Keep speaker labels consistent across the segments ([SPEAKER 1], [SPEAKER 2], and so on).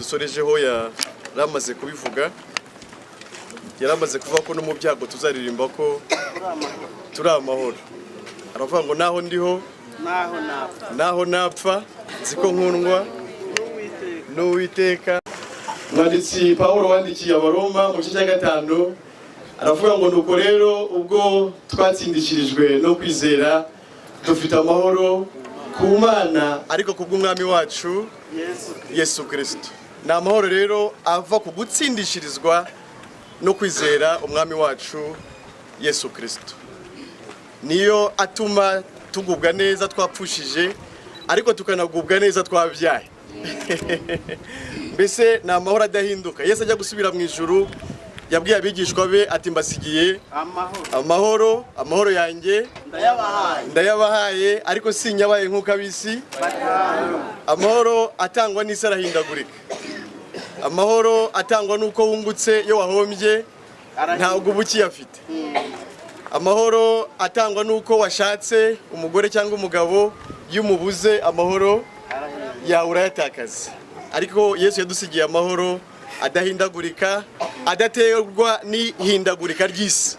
[SPEAKER 1] dusorejeho yaramaze kubivuga, yaramaze kuvuga ko no mu byago tuzaririmba ko turi amahoro. Aravuga ngo naho ndiho naho napfa nziko nkundwa n'Uwiteka. Mwanditsi Pawulo wandikiye Abaroma mu gice cya 5 aravuga ngo nuko rero ubwo twatsindishirijwe no kwizera dufite amahoro ku Mana ariko kubw'umwami wacu Yesu Kristo. Ni amahoro rero ava ku gutsindishirizwa no kwizera umwami wacu Yesu Kristo. Niyo atuma tugubwa neza twapfushije ariko tukanagubwa neza twabyaye. Mbese ni amahoro adahinduka. Yesu ajya gusubira mu ijuru yabwiye abigishwa be ati mbasigiye amahoro yanjye ndayabahaye ariko sinyabaye nk'uko abisi. Amahoro atangwa n'isi arahindagurika. Amahoro atangwa n'uko wungutse iyo wahombye ntabwo uba ukiyafite. Amahoro atangwa n'uko washatse umugore cyangwa umugabo iyo umubuze amahoro yawe urayatakaza. Ariko Yesu yadusigiye amahoro adahindagurika, adaterwa n'ihindagurika ry'isi.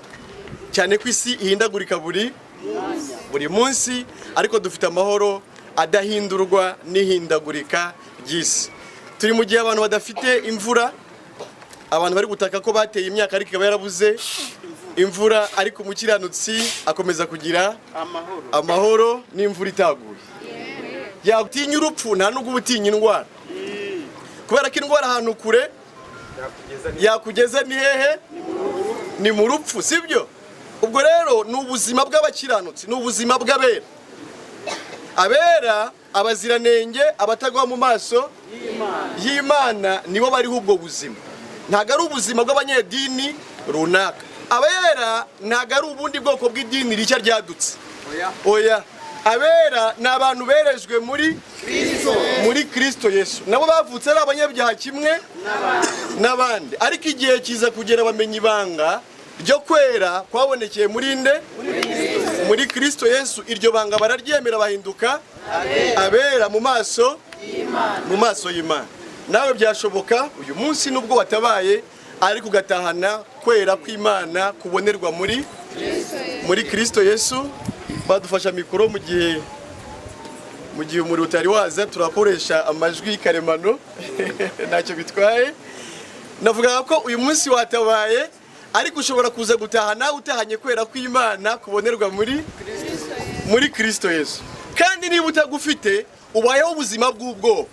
[SPEAKER 1] Cyane ko isi ihindagurika buri munsi, ariko dufite amahoro adahindurwa n'ihindagurika ry'isi. Turi mu gihe abantu badafite imvura, abantu bari gutaka ko bateye imyaka ariko ikaba yarabuze imvura, ariko umukiranutsi akomeza kugira amahoro n'imvura itaguye. Yatinya urupfu nta nubwo ubutinya indwara, kubera ko indwara ahantu kure yakugeza ni hehe? Ni mu rupfu, sibyo? Ubwo rero ni ubuzima bw'abakiranutsi, ni ubuzima bw'abera. Abera, abaziranenge, abatagwa mu maso y'Imana nibo bariho ubwo buzima. Ntago ari ubuzima bw'abanyedini runaka. Abera ntago ari ubundi bwoko bw'idini rishya ryadutse. Oya. Abera ni abantu berejwe muri Kristo Yesu. Nabo bavutse ari abanyabyaha kimwe n'abandi. Ariko igihe kiza kugera bamenye ibanga ryo kwera kwabonekeye muri Kristo Yesu. Iryo banga bararyemera bahinduka abera mu maso y'Imana. Nawe byashoboka uyu munsi nubwo watabaye ariko ugatahana kwera kw'Imana kubonerwa muri Kristo Yesu. Badufasha mikoro mu gihe umuriro utari waza, turakoresha amajwi karemano ntacyo bitwaye. Navuga ko uyu munsi watabaye ariko ushobora kuza gutaha nawe utahanye kwera kw'Imana kubonerwa muri Kristo Yesu. Kandi niba utagufite ubayeho ubuzima bw'ubwoba,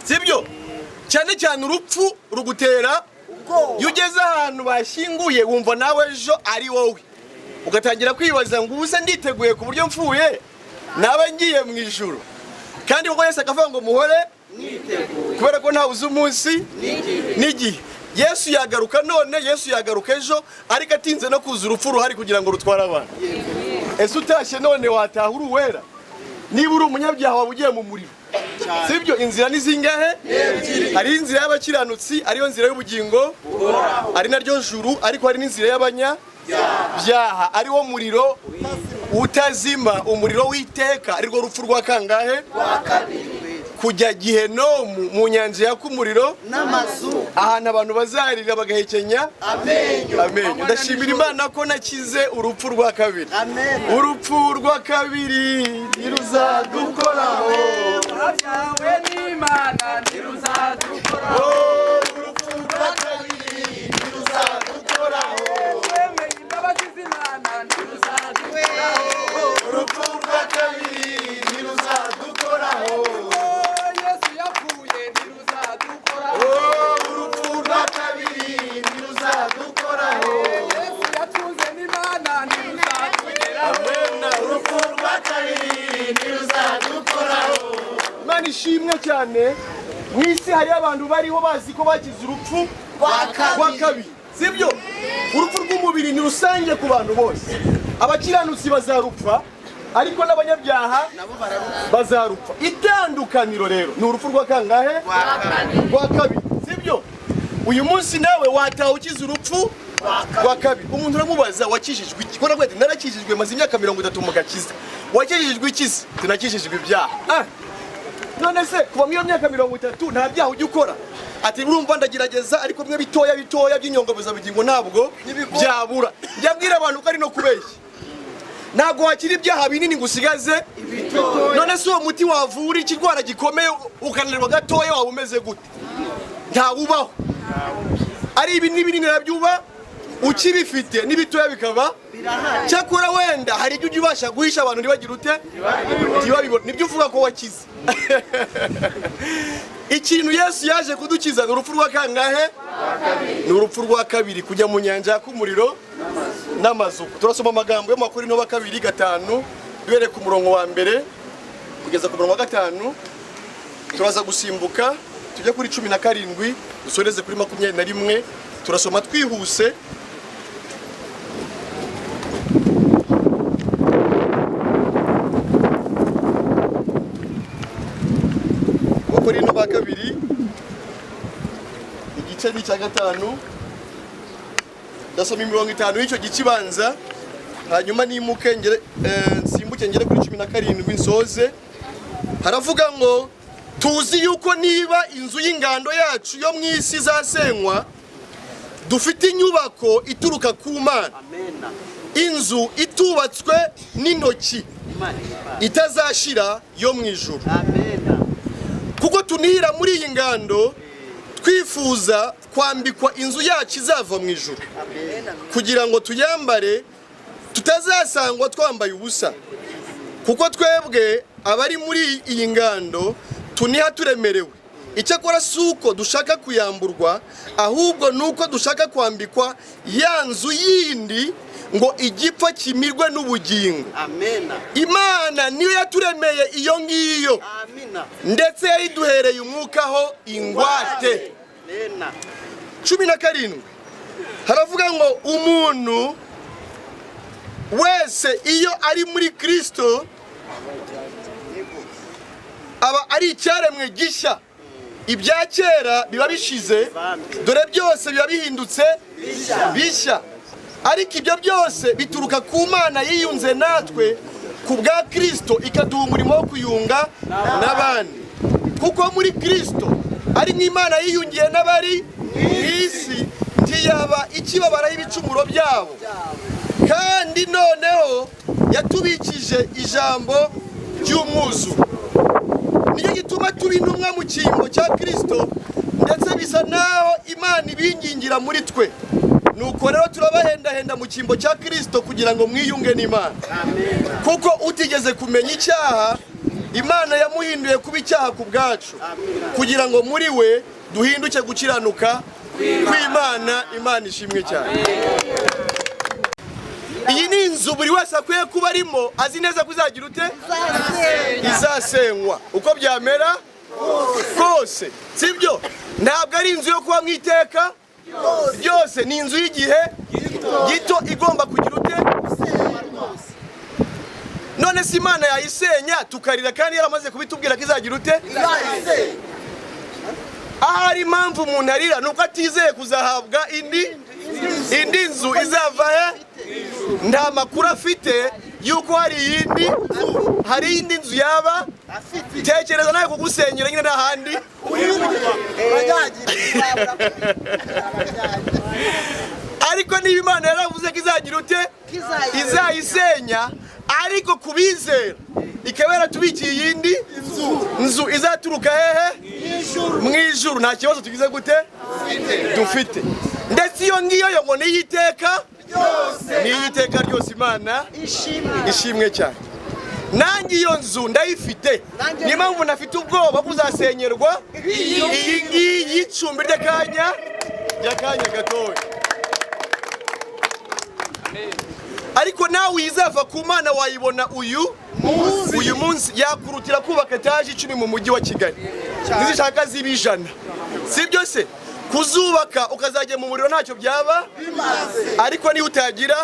[SPEAKER 1] sibyo? Cyane cyane urupfu rugutera iyo ugeze ahantu bashyinguye wumva nawe ejo ari wowe, ugatangira kwibaza ngo ubuse nditeguye ku buryo mfuye nabe ngiye mu ijuru. Kandi ubwo Yesu akavuga ngo muhore mwiteguye, kubera ko ntawe uzi umunsi n'igihe. Yesu yagaruka none, Yesu yagaruka ejo, ariko atinze no kuza urupfu ruhari kugira ngo rutware abantu. Ese utashye none wataha uri uwera? Niba uri umunyabyaha waba ugiye mu muriro, sibyo? Inzira ni zingahe? Hari inzira y'abakiranutsi, ariyo nzira y'ubugingo, ari naryo juru, ariko hari n'inzira y'abanyabyaha, ariwo muriro utazima, umuriro w'iteka, arirwo rupfu rwa kangahe? Kujya Gihenomu, mu nyanja yaka umuriro n'amazu, ahantu abantu bazarira bagahekenya amenyo. Ndashimira Imana ko nakize urupfu rwa kabiri. Urupfu rwa kabiri ntiruzadukoraho,
[SPEAKER 2] urabyawe n'Imana ntiruzadukoraho.
[SPEAKER 1] Urupfu rwa kabiri ntiruzadukoraho,
[SPEAKER 2] wemeye imbabazi z'Imana ntiruzadukoraho.
[SPEAKER 1] urupfu rwa kabiri ntiruzadukoraho,
[SPEAKER 2] Yesu yapfuye ntiruzadukoraho.
[SPEAKER 1] urupfu rwa kabiri ntiruzadukoraho,
[SPEAKER 2] Yesu yatunze n'Imana ntiruzatugeraho.
[SPEAKER 1] urupfu rwa kabiri ntiruzadukoraho. Imana ishimwe cyane. Mu isi hari abantu bariho bazi ko bakize urupfu rwa kabiri, sibyo? Urupfu rw'umubiri ni rusange ku bantu bose. Abakiranutsi bazarupfa, ariko n'abanyabyaha bazarupfa. Itandukaniro rero ni urupfu rwa kangahe? Rwa kabiri, sibyo? Uyu munsi nawe wataha ukize urupfu rwa kabiri. Umuntu uramubaza wakijijwe iki? Ko nabwo narakijijwe maze imyaka 30 mu gakiza. Wakijijwe iki? Tunakijijwe ibyaha. None se kuva mu myaka 30 nta byaha ujya ukora? ati urumva ndagerageza ariko bimwe bitoya by'inyongoboza bugingo ntabwo byabura. Njyabwira abantu ko ari no kubeshya. Ntabwo wakira ibyaha binini ngo usigaze ibitoya. None se uwo muti wavura ikirwara gikomeye ukananirwa gatoya waba umeze gute? Ntawubaho. Ari ibi n'ibinini nabyuba ukibifite n'ibitoya bikaba cyakora wenda hari ibyo ubasha guhisha abantu ntibagira ute ntibabibona. Nibyo uvuga ko wakize. Ikintu Yesu yaje kudukiza ni urupfu rwa kangahe? Ni urupfu rwa kabiri, kujya mu nyanja y'umuriro n'amazuku. Turasoma amagambo yo makuru no 2:5 duhere ku murongo wa mbere kugeza ku murongo wa 5. Turaza gusimbuka tujye kuri 17 dusoreze kuri 21. Turasoma twihuse. Wakorino ba kabiri igice ni cya 5. Ndasoma 50 y'icyo gikibanza, hanyuma nimuke ngere nsimbuke ngere kuri 17 nsoze. Haravuga ngo tuzi yuko niba inzu y'ingando yacu yo mwisi zasenywa, dufite inyubako ituruka ku Mana, inzu itubatswe n'intoki itazashira yo mu ijuru. Kuko tunihira muri iyi ngando twifuza kwambikwa inzu yacu izava mu ijuru, kugira ngo tuyambare tutazasangwa twambaye ubusa. Kuko twebwe abari muri iyi ngando tuniha turemerewe. Icyakora suko dushaka kuyamburwa, ahubwo nuko dushaka kwambikwa ya nzu yindi ngo igipfa kimirwe n'ubugingo. Imana niyo yaturemeye iyo ngiyo, ndetse yayiduhereye umwukaho ingwate. 17 haravuga ngo umuntu wese iyo ari muri Kristo aba ari icyaremwe gishya. Ibya kera biba bishize, dore byose biba bihindutse bishya. Ariko ibyo byose bituruka ku Mana yiyunze natwe ku bwa Kristo, ikaduha umurimo wo kuyunga n'abandi. Kuko muri Kristo ari nk'Imana yiyungiye n'abari mw'isi, ntiyaba ikibabaraho ibicumuro byabo. Kandi noneho yatubikije ijambo ry'umwuzuro. Niyo gituma tuba intumwa mu cyimbo cya Kristo, ndetse bisa naho Imana ibingingira muri twe. Nuko rero turabahendahenda mu cyimbo cya Kristo kugira ngo mwiyunge n'Imana. Kuko utigeze kumenya icyaha, Imana yamuhinduye kuba icyaha ku bwacu, kugira ngo muri we duhinduke gukiranuka kw'Imana. Imana ishimwe cyane. Iyi ni inzu buri wese akwiye kuba arimo azi neza ko izagira ute? Izasenywa uko byamera kose, sibyo? Ntabwo ari inzu yo kuba mwiteka byose, ni inzu y'igihe gito igomba kugira ute? None si Imana yayisenya tukarira kandi yaramaze kubitubwira ko izagira ute? Ahari impamvu umuntu arira nuko atizeye kuzahabwa indi nzu izava he? Nta makuru afite yuko hari indi nzu yaba. Tekereza nawe kugusenyera nyine n'ahandi. Ariko niba Imana yaravuze ko izagira ute? Izayisenya, ariko kubizera ikabera tubikiye iyindi nzu izaturuka hehe? Mu ijuru. Nta kibazo tugize gute dufite. Ndetse iyo ngiyo yo ngo niyiteka ryose Imana ishimwe cyane. Nanjye iyo nzu ndayifite, niyo mpamvu nafite ubwoba buzasenyerwa iyi ngiyi y'icumbi ry'akanya gatoya. Ariko nawe izava ku Mana wayibona uyu munsi yakurutira kubaka etaje 10 mu mujyi wa Kigali, nizishaka zibijana, sibyo se? Kuzubaka ukazajya mu muriro ntacyo byaba bimaze. Ariko niba utagira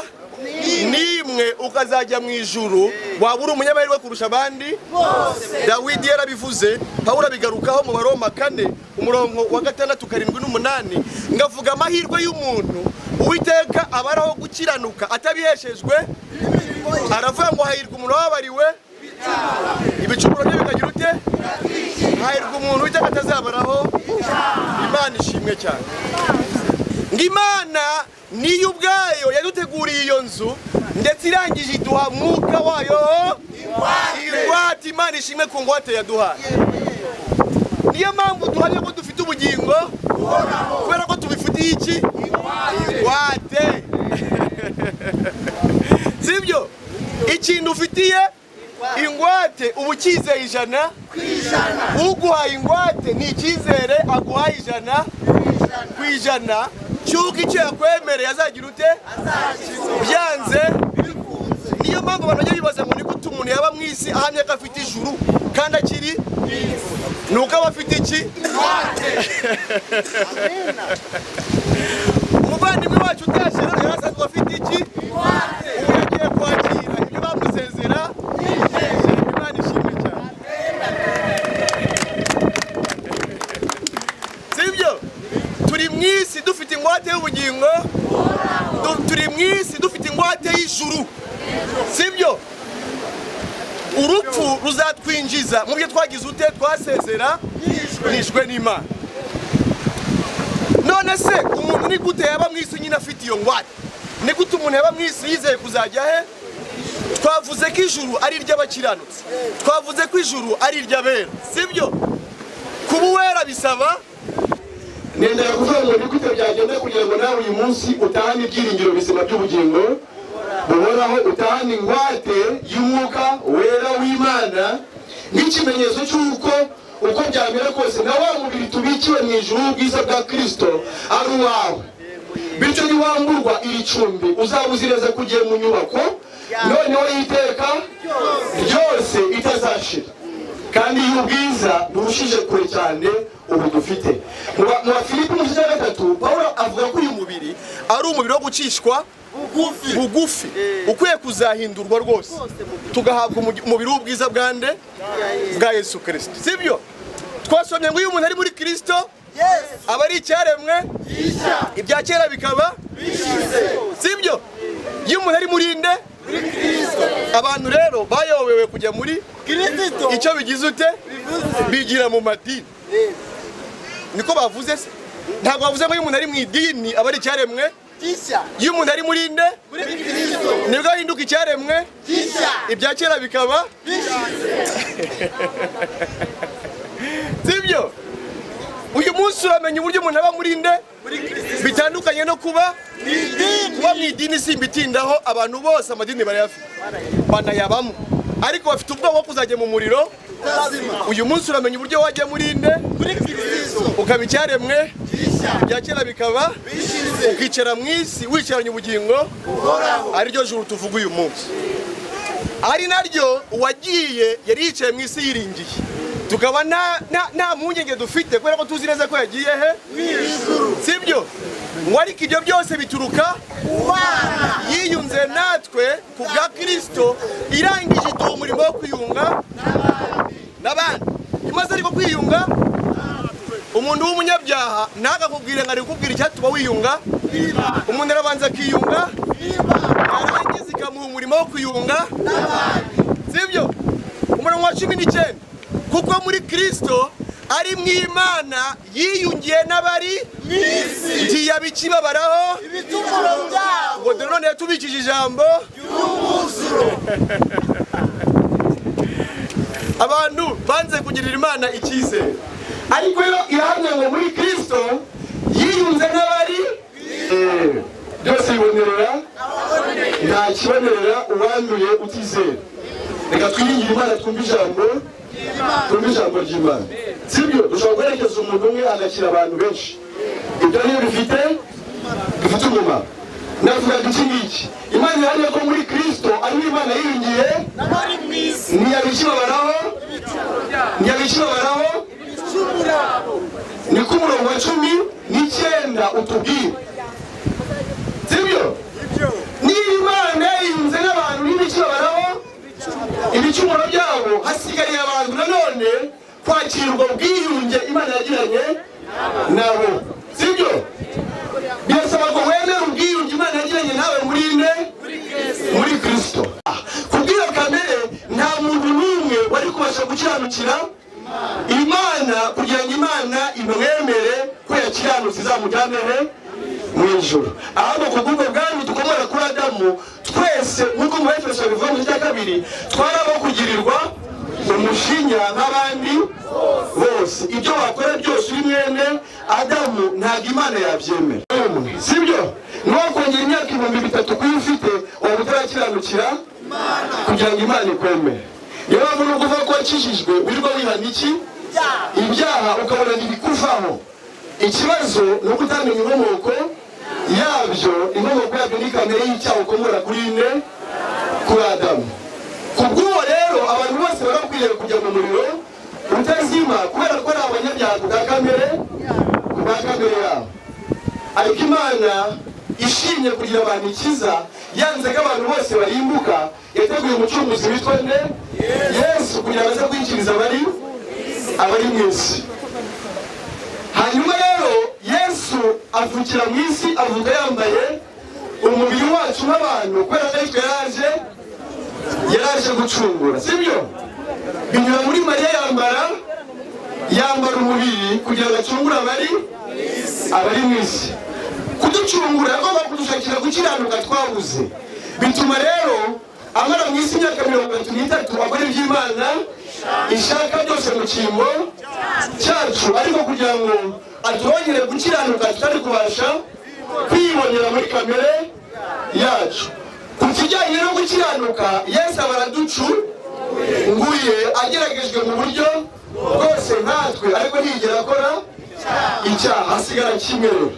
[SPEAKER 1] nimwe ukazajya mu ijuru, wabura umunyamahirwe kurusha abandi bose. Dawidi yarabivuze, Pawulo bigarukaho mu Baroma 4 umurongo wa 6, 7, 8, ngavuga amahirwe y'umuntu Uwiteka abaraho gukiranuka atabiheshejwe. Aravuga ngo hahirwa umuntu wabariwe ibicumuro bye bikagira ute? Hahirwa umuntu witeka atazabaraho. Imana ishimwe cyane. Ngo Imana niyo ubwayo yaduteguriye iyo nzu ndetse irangije iduha mwuka wayo ingwate. Imana ishimwe ku ngwate yaduhaye. Niyo mpamvu duhamya ko dufite ubugingo kubera ko tubifitiye iki? Ingwate. Sibyo? Ikintu ufitiye ingwate ubu ukizeye ijana uguhaye ingwate ni icyizere aguhaye ijana ku ijana cy'uko icyo yakwemereye azagira ute? Byanze. Niyo mpamvu abantu bajya bibaza ngo ni gute umuntu yaba mu isi ahamya ko afite ijuru kandi akiri ni uko aba afite iki? Umuvandimwe wacu utashira yari asanzwe afite iki? Ubu yagiye kwakira ibyo bamusezera. Imana ishimwe cyane. Sibyo? Turi mu isi dufite ingwate y'ubugingo, turi mu isi dufite ingwate y'ijuru. Sibyo? Urupfu ruzatwinjiza mu byo twagize ute? Twasezera nishwe n'Imana. None se umuntu ni gute yaba mu isi nyine afite iyo ngwate? Ni gute umuntu yaba mu isi yizeye kuzajya he? Twavuze ko ijuru ari iry'abakiranutsi, twavuze ko ijuru ari iry'abera. Sibyo? Kuba uwera bisaba nenda kuvuga ngo ni gute byagenda kugira ngo nawe uyu munsi utahane ibyiringiro bizima by'ubugingo buhoraho, utahane ingwate y'umwuka wera w'Imana nk'ikimenyetso cy'uko uko byamera kose na wa mubiri tubikiwe mu ijuru ubwiza bwa Kristo ari uwawe. Bityo niwamburwa iri cumbi uzaba uzi neza ko ugiye mu nyubako noneho y'iteka ryose itazashira kandi y'ubwiza burushije kure cyane ubu dufite. Mu Filipi 3:3 Pawulo avuga ko uyu mubiri ari umubiri wo gucishwa bugufi ukwiye kuzahindurwa rwose tugahabwa umubiri w'ubwiza bwande bwa Yesu Kristo. Sibyo? Twasomye ngo uyu muntu ari muri Kristo aba ari icyaremwe ibya kera bikaba bishize. Sibyo? Iyo umuntu ari muri nde? Abantu rero bayobewe kujya muri Kristo. Icyo bigize ute? Bigira mu madini. Niko bavuze se? Ntabwo bavuze ngo uyu muntu ari mu idini aba ari icyaremwe iyo umuntu ari muri nde? Nibwo ahinduka icyaremwe ibya kera bikaba sibyo? Uyu munsi uramenya uburyo umuntu aba muri nde bitandukanye no kuba mu idini. Simbitindaho, abantu bose amadini barayafite banayabamo ariko bafite ubwoba bwo kuzajya mu muriro. Uyu munsi uramenya uburyo wajya muri nde ukaba icyaremwe ibya kera bikaba ukicara mu isi wicaranye ubugingo ari ryo juru tuvuga uyu munsi, ari naryo uwagiye yari yicaye mu isi yiringiye. Tukaba nta mpungenge dufite kubera ko tuzi neza ko yagiye he? Sibyo? Ngo ariko ibyo byose bituruka yiyunze natwe ku bwa Kristo, irangije iduha umurimo wo kwiyunga n'abandi. Imaze ariko kwiyunga umuntu w'umunyabyaha ntagakubwire ngo ari kukubwira icyatuma wiyunga. Umuntu arabanza akiyunga yarangiza ikamuha umurimo wo kwiyunga n'abandi. Sibyo? Umurongo wa 19 kuko muri Kristo ari mu Imana yiyungiye n'abari mw'isi ntiyabikibabaraho ibicumuro byabo ngo dore none yatubikije ijambo y'umwuzuro. Abantu banze kugirira Imana icyizere ariko yo irahamya ngo muri Kristo yiyunze n'abari byose bibonerera nta kibonerera uwanduye utizera. Reka twiringire Imana twumve ijambo ry'Imana. Sibyo? Dushobora kwerekeza umuntu umwe agakira abantu benshi. Ibyo niyo bifite umumaro. Navuga iki ngiki, Imana ihamya ko muri Kristo ari Imana yiyungiye n'abari mu isi ntiyabikibabaraho ni ku murongo wa 19 utubwira. Sibyo? Niba Imana yiyunze n'abantu n'ibikibabaraho ibicumuro byabo, hasigariye abantu nanone kwakirwa ubwiyunge Imana yagiranye nabo. Sibyo? Birasaba ko wemera ubwiyunge Imana yagiranye nawe muri Kristo. Kubwira kamere nta muntu mujyane he mu ijuru. Ahubwo ku bw'ubwo bwami dukomora kuri Adamu, twese nk'uko mu Efeso bivuga mu gice cya 2 twarabo kugirirwa umushinya nk'abandi bose. Ibyo wakora byose uri mwene Adamu ntabwo Imana yabyemera, sibyo? Ntiwakongera imyaka 3000 kuyo ufite waba utarakiranukira kugira ngo Imana ikwemere. Niyo mpamvu nubwo uvuga ko wakijijwe wirirwa wihana iki? Ibyaha ukabona ntibikuvaho. Ikibazo ni uko utamenya inkomoko yabyo. Inkomoko yabyo ni kamere y'icyaha ukomora kuri ine, kuri Adamu. Kubw'uwo rero abantu bose barakwiriye kujya mu muriro utazima kubera ko ari abanyabyaha bwa kamere yabo. Ariko Imana ishimye kugira abantu ikiza, yanze ko abantu bose barimbuka, yateguye umucunguzi witwa nde? Yesu, kugira ngo aze kwinjiriza abari mu isi. Hanyuma rero Yesu avukira mu isi, avuga yambaye umubiri wacu nk'abantu kubera ko yitwa yaraje gucungura, sibyo? Binyura muri Mariya, yambara umubiri kugira ngo acungure abari mu isi. Kuducungura agomba kudushakira gukiranuka twabuze. Bituma rero amara mu isi imyaka 33 akora iby'Imana ishaka byose mu cyimbo cyacu, ariko kugira ngo atwongere gukiranuka tutari kubasha kwibonera muri kamere yacu. Ku kijyanye no gukiranuka, Yesu abaraducunguye ageragejwe mu buryo bwose nkatwe, ariko ntiyigera akora icyaha. Hasigara kimwe rero,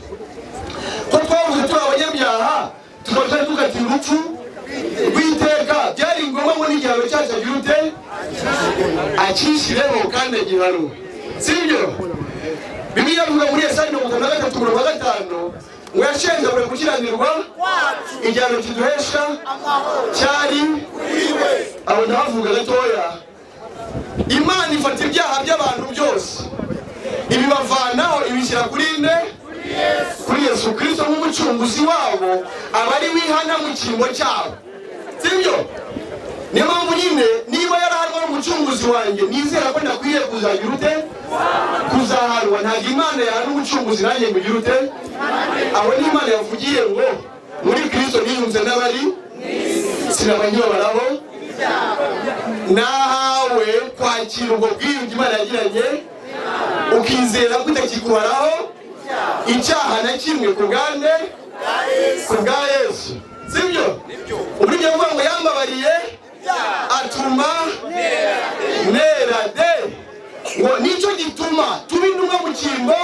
[SPEAKER 1] ko twavuze turi abanyabyaha tukaba tugatira urupfu rw'iteka. Byari ngombwa ngo n'igihano cyacu agira ute? Akishireho kandi agihanwe, sibyo? Bibiliya ivuga muri Yesaya 53:5 ngo yashenjagure gukiranirwa igihano kiduhesha cyari kuriwe. Aho ndavuga gatoya, Imana ifata ibyaha by'abantu byose ibibavanaho ibishyira kuri nde? Kuri Yesu Kristo nk'umucunguzi wabo, abari wihana mu cyimbo cyabo, sibyo? Niyo mpamvu nyine niba yarahanwa n'umucunguzi wanjye, nizera ko ndakwiye kuzagira ute? Kuzahanwa. Ntabwo Imana yahana umucunguzi nanjye ngo ugire ute? Aho ni Imana yavugiye ngo muri Kristo niyunze n'abari sinabanyobaraho. Nahawe kwakira ubwo bwiyunge Imana yagiranye, ukizera ko itakikubaraho icyaha na kimwe ku bwande ku bwa Yesu, sibyo? Uburyo buvuga ngo yambabariye atuma nerade, ngo nicyo gituma tuba intumwa mu cyimbo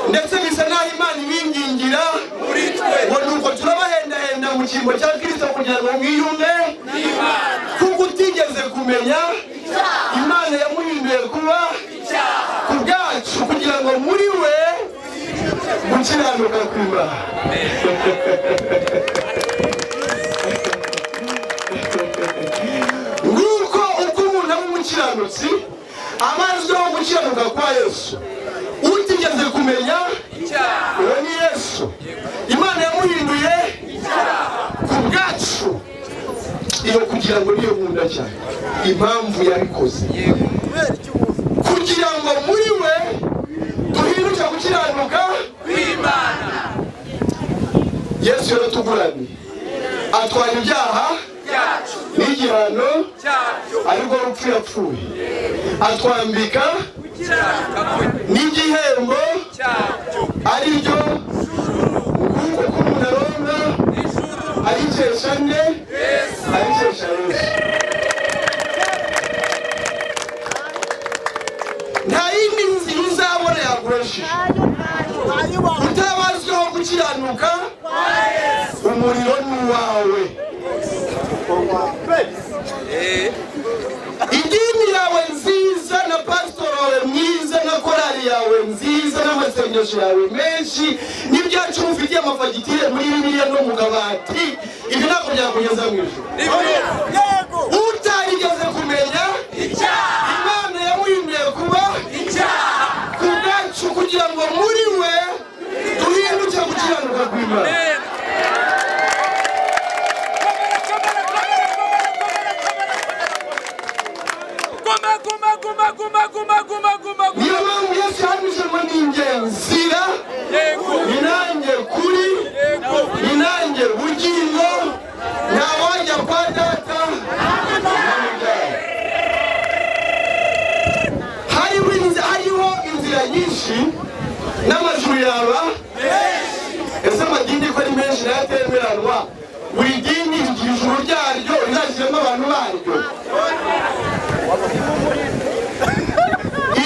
[SPEAKER 1] ndetse bisa naho Imana ibingingira muri twe, ngo nuko turabahendahenda mu cyimbo cya Kristo kugira ngo mwiyunge, kuko utigeze kumenya Imana yamuhinduye kuba ku bwacu kugira ngo muri we gukiranuka kw'Imana. Nguko uko umuntu aba umukiranutsi amazweho gukiranuka kwa Yesu. Utigeze kumenya uwo ni Yesu. Imana yamuhinduye ku bwacu. Iyo kugira ngo niyo nkunda cyane impamvu yabikoze, kugira ngo muri we duhinduke gukiranuka kw'Imana. Yesu yaratuguranye, atwara ibyaha n'igihano ariko urupfu yapfuye, atwambika n'igihembo ari ryo nguko ko umuntu aronka arikesha nde? Arikesha Yesu. Nta yindi nzira uzabona yaguhesheje utabazweho gukiranuka, umuriro ni uwawe. Idini yawe nziza na pastor wawe mwiza na korali yawe nziza n'amasengesho yawe menshi n'ibyacu ufitiye amafagitire muri Bibiliya no mu kabati, ibi ntabwo byakugeza mu ijuru. Utarigeze kumenya icyaha, Imana yamuhinduye kuba icyaha ku bwacu kugira ngo muri we duhinduke gukiranuka kw'Imana. Niyo mpamvu Yesu yanyuzemo n'ingenzi nzira, ni nanjye kuri, ni nanjye bugingo, ntawajya kwa data. Hariho inzira nyinshi n'amajuru yaba ese amadini ko ari menshi nayatemeranwa. Buri dini rigira ijuru ryaryo rizashyiramo abantu baryo.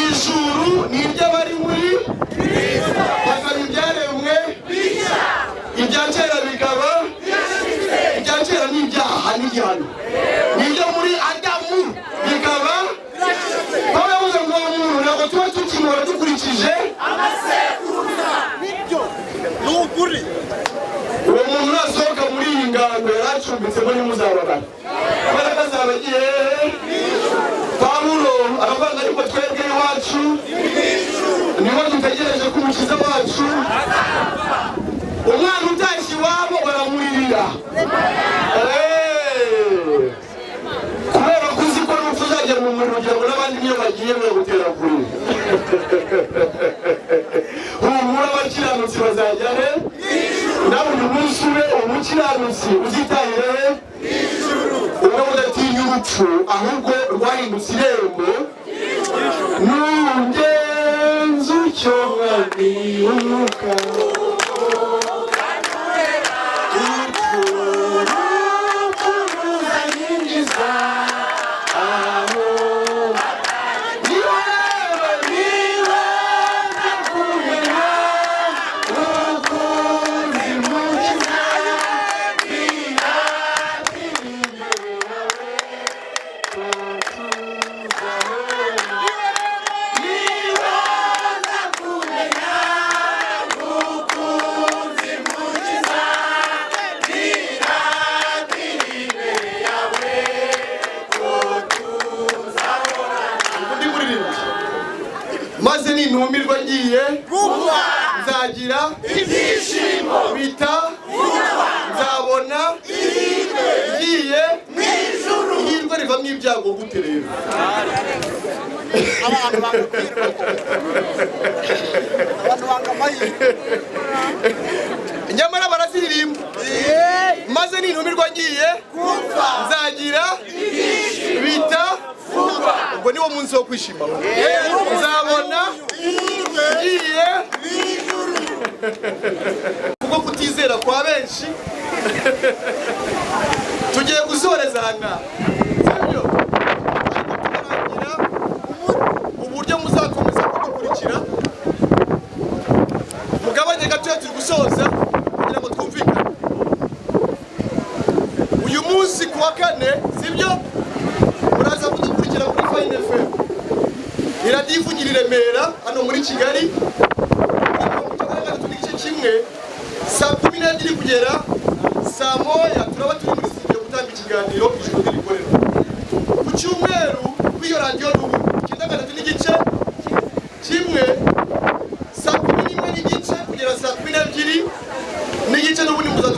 [SPEAKER 1] Ijuru ni iry'abari muri bakaba ibyaremwe, ibya kera bikaba, ibya kera ni ibyaha n'igihano, ni ibyo muri Adamu bikaba. Aho yavuze ngo uwo muntu ntabwo tuba tukimura dukurikije amasekuruza. Ni ukuri uwo muntu nasohoka muri iyi ngando yaracumbitsemo ntimuzababana, imbaraga zabagiye. Pawulo aravuga ariko twebwe iwacu niho dutegereje ko umukiza wacu. Umwana utashye iwabo baramuririra kubera ko uzi ko n'upfu uzagera mu muriro kugira ngo n'abandi niyo bagiye bagutera kuri. Humura abakiranutsi bazajya he? Nawe uyu munsi ube umukiranutsi uzitahira he? Ubwo udatinya urupfu ahubwo rwahindutse irembo. Nugenza utyo mwami w'umwuka maze nintumirwa ngiye nzagira ibyishimo bita nzabona ngiye mw'ijuru. Ihirwe rivamo ibyago gute rero? Abantu banga amahirwe nyamara baraziririmba. Maze nintumirwa ngiye nzagira bita ubwo niwo munsi wo kwishima. Nzabona ngiye kubwo kutizera kwa benshi. Tugiye gusoreza hano sibyo, ariko tubarangira uburyo muzakomeza kudukurikira. Mugabanye gatoya turi gusoza kugira ngo twumvikane. Uyu munsi kuwa kane sibyo, muraza kudukurikira kuri Fine FM. Iradiyo ivugira i Remera hano muri Kigali. Igice kimwe saa 12 kugera saa 1 turaba turi muri studio gutanga ikiganiro ijoro ry'ikorera. Ku cyumweru kwiyo radio n'ubu 9:30 kimwe saa 11 kugera saa 12 n'igice n'ubundi muza